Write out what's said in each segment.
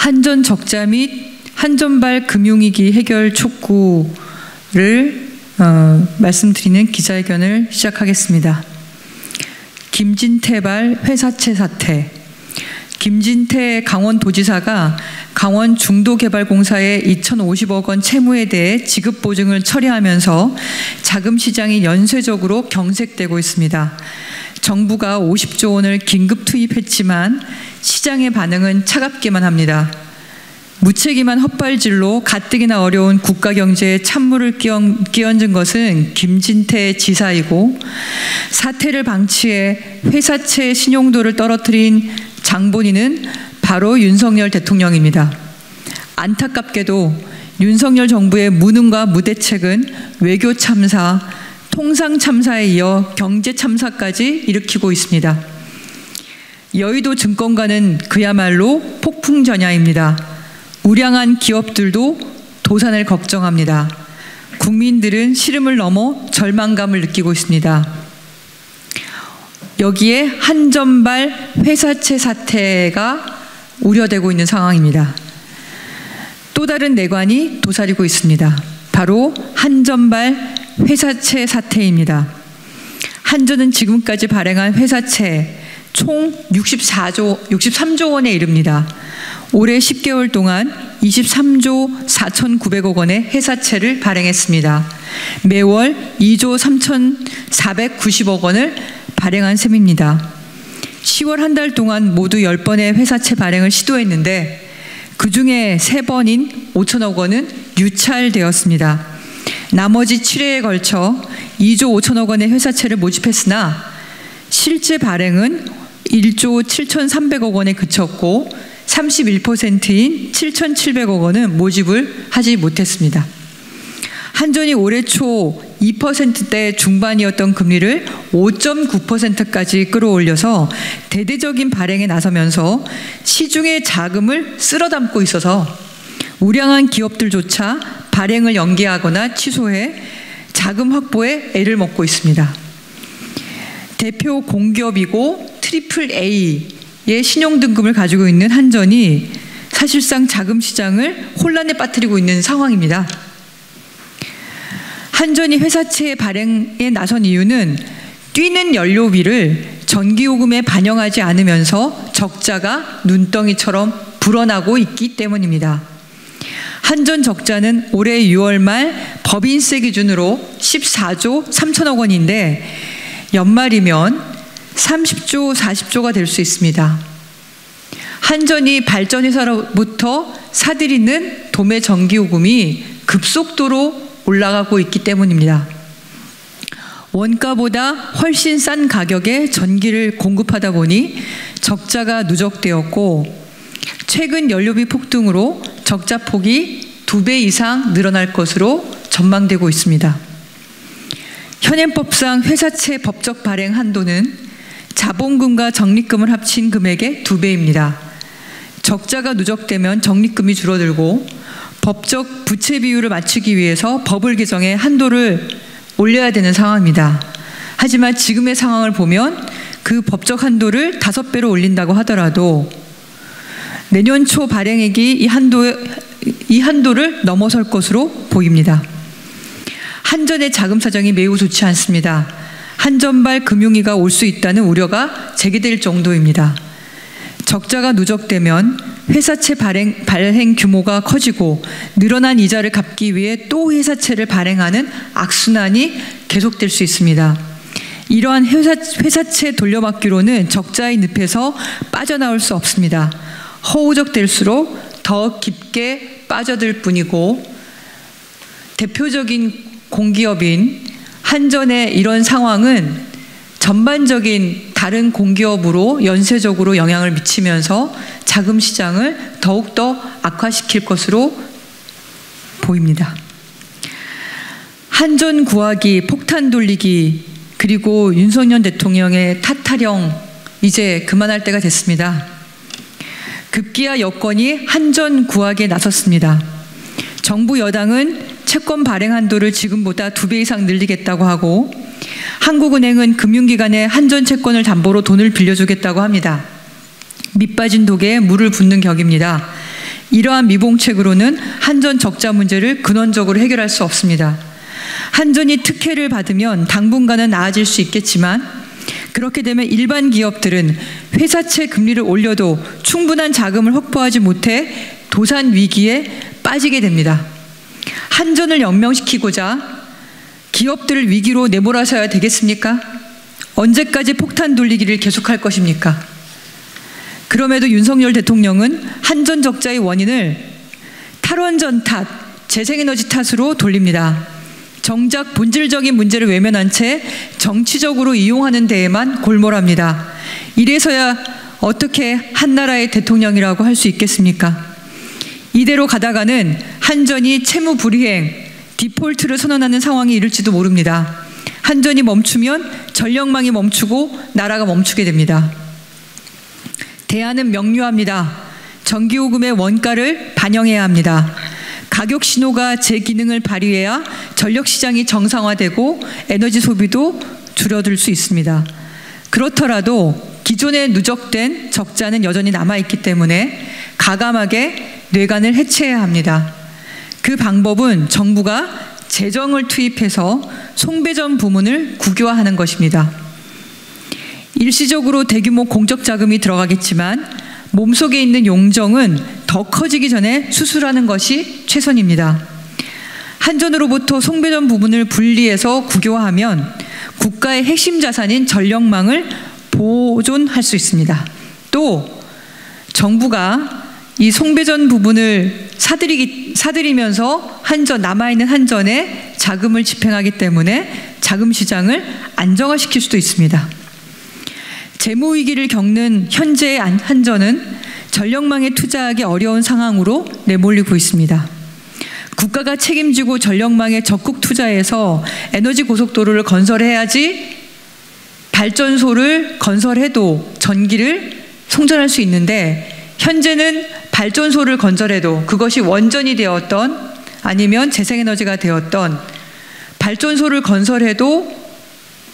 한전 적자 및 한전발 금융위기 해결 촉구를 말씀드리는 기자회견을 시작하겠습니다. 김진태발 회사채 사태. 김진태 강원도지사가 강원 중도개발공사의 2,050억 원 채무에 대해 지급 보증을 처리하면서 자금 시장이 연쇄적으로 경색되고 있습니다. 정부가 50조 원을 긴급 투입했지만 시장의 반응은 차갑기만 합니다. 무책임한 헛발질로 가뜩이나 어려운 국가 경제에 찬물을 끼얹은 것은 김진태 지사이고, 사태를 방치해 회사채 신용도를 떨어뜨린 장본인은 바로 윤석열 대통령입니다. 안타깝게도 윤석열 정부의 무능과 무대책은 외교 참사, 통상 참사에 이어 경제 참사까지 일으키고 있습니다. 여의도 증권가는 그야말로 폭풍전야입니다. 우량한 기업들도 도산을 걱정합니다. 국민들은 시름을 넘어 절망감을 느끼고 있습니다. 여기에 한전발 회사채 사태가 우려되고 있는 상황입니다. 또 다른 내관이 도사리고 있습니다. 바로 한전발 회사채 사태입니다. 한전은 지금까지 발행한 회사채 총 63조 원에 이릅니다. 올해 10개월 동안 23조 4,900억 원의 회사채를 발행했습니다. 매월 2조 3,490억 원을 발행한 셈입니다. 10월 한 달 동안 모두 10번의 회사채 발행을 시도했는데 그중에 3번인 5천억 원은 유찰되었습니다. 나머지 7회에 걸쳐 2조 5천억 원의 회사채를 모집했으나 실제 발행은 1조 7,300억 원에 그쳤고 31%인 7,700억 원은 모집을 하지 못했습니다. 한전이 올해 초 2%대 중반이었던 금리를 5.9%까지 끌어올려서 대대적인 발행에 나서면서 시중의 자금을 쓸어담고 있어서 우량한 기업들조차 발행을 연기하거나 취소해 자금 확보에 애를 먹고 있습니다. 대표 공기업이고 AAA의 신용등급을 가지고 있는 한전이 사실상 자금 시장을 혼란에 빠뜨리고 있는 상황입니다. 한전이 회사채 발행에 나선 이유는 뛰는 연료비를 전기요금에 반영하지 않으면서 적자가 눈덩이처럼 불어나고 있기 때문입니다. 한전 적자는 올해 6월 말 법인세 기준으로 14조 3천억 원인데 연말이면 30조 40조가 될 수 있습니다. 한전이 발전회사로부터 사들이는 도매 전기요금이 급속도로 올라가고 있기 때문입니다. 원가보다 훨씬 싼 가격에 전기를 공급하다 보니 적자가 누적되었고, 최근 연료비 폭등으로 적자 폭이 2배 이상 늘어날 것으로 전망되고 있습니다. 현행법상 회사채 법적 발행 한도는 자본금과 적립금을 합친 금액의 2배입니다. 적자가 누적되면 적립금이 줄어들고 법적 부채 비율을 맞추기 위해서 법을 개정해 한도를 올려야 되는 상황입니다. 하지만 지금의 상황을 보면 그 법적 한도를 5배로 올린다고 하더라도 내년 초 발행액이 이 한도를 넘어설 것으로 보입니다. 한전의 자금 사정이 매우 좋지 않습니다. 한전발 금융위기가 올 수 있다는 우려가 제기될 정도입니다. 적자가 누적되면 회사채 발행 규모가 커지고 늘어난 이자를 갚기 위해 또 회사채를 발행하는 악순환이 계속될 수 있습니다. 이러한 회사채 돌려받기로는 적자의 늪에서 빠져나올 수 없습니다. 허우적될수록 더 깊게 빠져들 뿐이고, 대표적인 공기업인 한전의 이런 상황은 전반적인 다른 공기업으로 연쇄적으로 영향을 미치면서 자금 시장을 더욱더 악화시킬 것으로 보입니다. 한전 구하기, 폭탄 돌리기, 그리고 윤석열 대통령의 탓타령, 이제 그만할 때가 됐습니다. 급기야 여권이 한전 구하기에 나섰습니다. 정부 여당은 채권 발행 한도를 지금보다 2배 이상 늘리겠다고 하고, 한국은행은 금융기관에 한전 채권을 담보로 돈을 빌려주겠다고 합니다. 밑 빠진 독에 물을 붓는 격입니다. 이러한 미봉책으로는 한전 적자 문제를 근원적으로 해결할 수 없습니다. 한전이 특혜를 받으면 당분간은 나아질 수 있겠지만 그렇게 되면 일반 기업들은 회사채 금리를 올려도 충분한 자금을 확보하지 못해 도산 위기에 빠지게 됩니다. 한전을 연명시키고자 기업들을 위기로 내몰아서야 되겠습니까? 언제까지 폭탄 돌리기를 계속할 것입니까? 그럼에도 윤석열 대통령은 한전 적자의 원인을 탈원전 탓, 재생에너지 탓으로 돌립니다. 정작 본질적인 문제를 외면한 채 정치적으로 이용하는 데에만 골몰합니다. 이래서야 어떻게 한나라의 대통령이라고 할 수 있겠습니까? 이대로 가다가는 한전이 채무 불이행, 디폴트를 선언하는 상황이 이를지도 모릅니다. 한전이 멈추면 전력망이 멈추고 나라가 멈추게 됩니다. 대안은 명료합니다. 전기요금의 원가를 반영해야 합니다. 가격 신호가 제 기능을 발휘해야 전력 시장이 정상화되고 에너지 소비도 줄어들 수 있습니다. 그렇더라도 기존에 누적된 적자는 여전히 남아있기 때문에 가감하게 뇌관을 해체해야 합니다. 그 방법은 정부가 재정을 투입해서 송배전 부문을 국유화하는 것입니다. 일시적으로 대규모 공적 자금이 들어가겠지만 몸속에 있는 용정은 더 커지기 전에 수술하는 것이 최선입니다. 한전으로부터 송배전 부분을 분리해서 국유화하면 국가의 핵심 자산인 전력망을 보존할 수 있습니다. 또 정부가 이 송배전 부분을 사들이면서 남아있는 한전에 자금을 집행하기 때문에 자금 시장을 안정화시킬 수도 있습니다. 재무위기를 겪는 현재의 한전은 전력망에 투자하기 어려운 상황으로 내몰리고 있습니다. 국가가 책임지고 전력망에 적극 투자해서 에너지 고속도로를 건설해야지 발전소를 건설해도 전기를 송전할 수 있는데 현재는 발전소를 건설해도 그것이 원전이 되었던 아니면 재생에너지가 되었던 발전소를 건설해도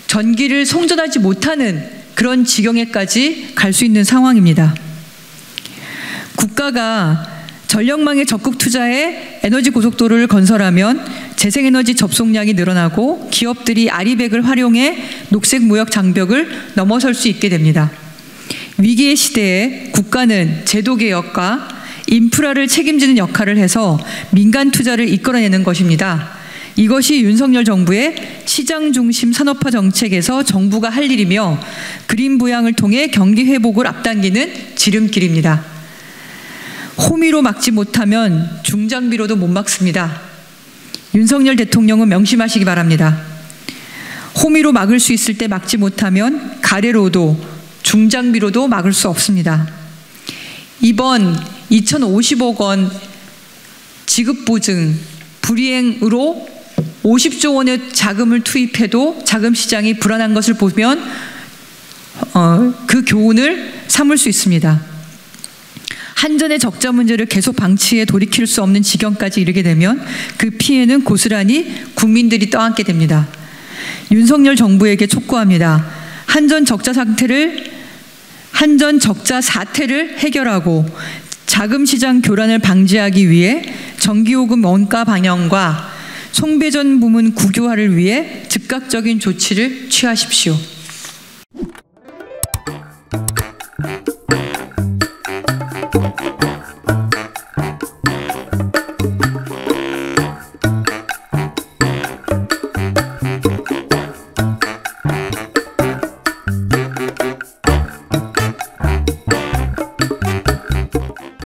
전기를 송전하지 못하는 그런 지경에까지 갈 수 있는 상황입니다. 국가가 전력망에 적극 투자해 에너지 고속도로를 건설하면 재생에너지 접속량이 늘어나고 기업들이 아리백을 활용해 녹색무역 장벽을 넘어설 수 있게 됩니다. 위기의 시대에 국가는 제도개혁과 인프라를 책임지는 역할을 해서 민간 투자를 이끌어내는 것입니다. 이것이 윤석열 정부의 시장 중심 산업화 정책에서 정부가 할 일이며 그린 부양을 통해 경기 회복을 앞당기는 지름길입니다. 호미로 막지 못하면 중장비로도 못 막습니다. 윤석열 대통령은 명심하시기 바랍니다. 호미로 막을 수 있을 때 막지 못하면 가래로도 중장비로도 막을 수 없습니다. 이번 2,050억 원 지급보증 불이행으로 50조 원의 자금을 투입해도 자금 시장이 불안한 것을 보면 그 교훈을 삼을 수 있습니다. 한전의 적자 문제를 계속 방치해 돌이킬 수 없는 지경까지 이르게 되면 그 피해는 고스란히 국민들이 떠안게 됩니다. 윤석열 정부에게 촉구합니다. 한전 적자 사태를 해결하고 자금시장 교란을 방지하기 위해 전기요금 원가 반영과 송배전 부문 국유화를 위해 즉각적인 조치를 취하십시오.